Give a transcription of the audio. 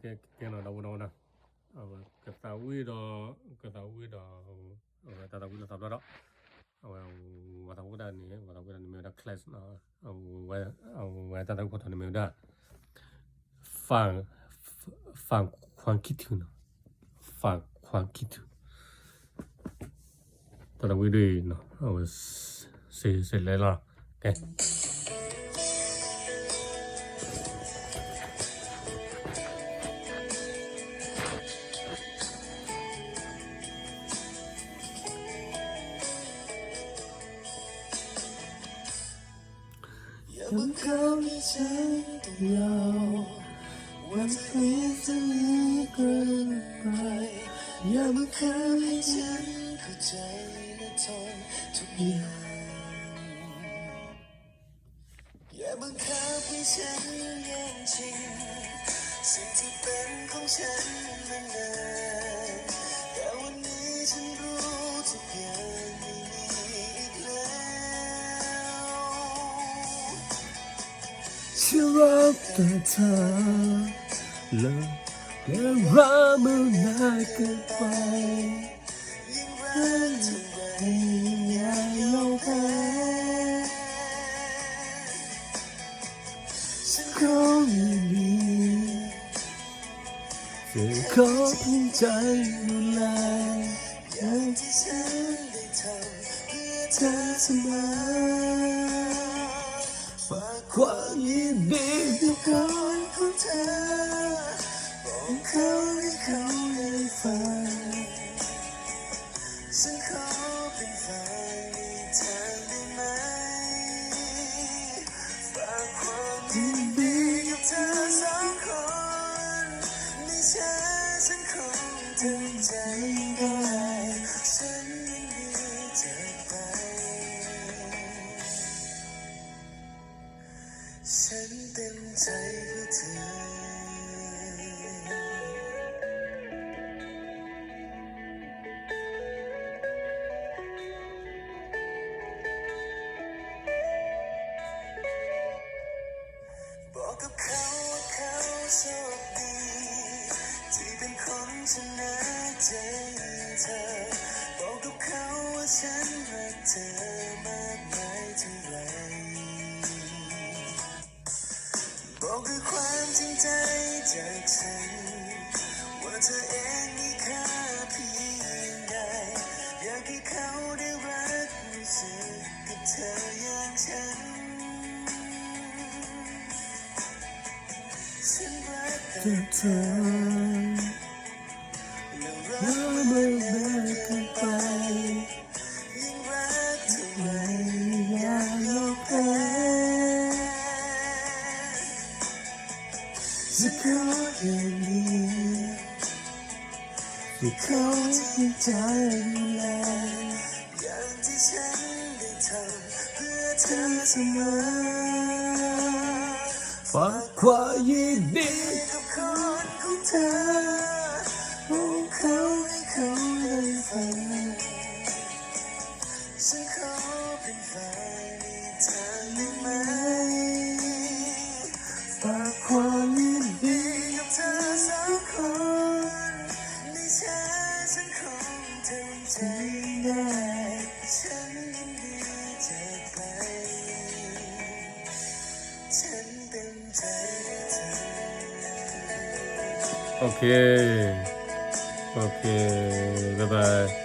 cái nào đâu đâu nè cái tàu quy đó tàu quy là tàu đó và tàu quy đó mình đã class nó và tàu quy đó mình đã phản khoan kỹ thuật nó phản khoan kỹ thuật tàu quy đi nó sẽ lấy ra cáiมันเข้าในฉันเราวันนี้จะมีเกินไปอย่ามาเข้าให้ฉันเข้าใจและทนทุกอย่างอย่าบังคับให้ฉันแย่งชิงสิ่งที่เป็นของฉันมานานแต่วันนี้ฉันรู้ทุกอย่างไม่มีอีกแล้วฉันรักแต่เธอเลิกและรักมันนานเกินไปยิ่งรักเท่าไรอย่ายอมแพ้ฉันขอไม่มีจะขอเพียงใจดูแลอย่างที่ฉันได้ทำเพื่อเธอเสมอฝากความยินดีกับคนของเธอบอกเขาให้เขาได้ฟังฉันขอเป็นฝ่ายในทางได้ไหมฝากความยินดีกับเธอสองคนไม่ใช่ฉันคงทำใจได้ฉันยินดีจากไปฉันเต็มใจเพื่อเธอบอกกับเขาว่าเขาโชคดีที่เป็นคนชนะใจเธอบอกกับเขาว่าฉันรักเธอมากมายเท่าไรบอกด้วยความจริงใจจากฉันว่าเธอเองมีค่าเพียงใดอยากให้เขาได้รักรู้สึกกับเธออย่างฉันฉันรักแต่เธอและรักมันมากเกินไปยิ่งรักเท่าไรอย่ายอมแพ้จะขออย่างนี้จะขอที่ใจดูแลอย่างที่ฉันได้ทำเพื่อเธอเสมอฝากความยินดีกับคนของเธอบอกเขาให้เขาได้ฟังฉันขอเป็นฝ่ายในทางได้ไหมฝากความยินดีกับเธอสองคนไม่ใช่ฉันคงทำใจได้ฉันยินดีจากไปฉันเต็มใจให้เธอโอเคบ๊ายบาย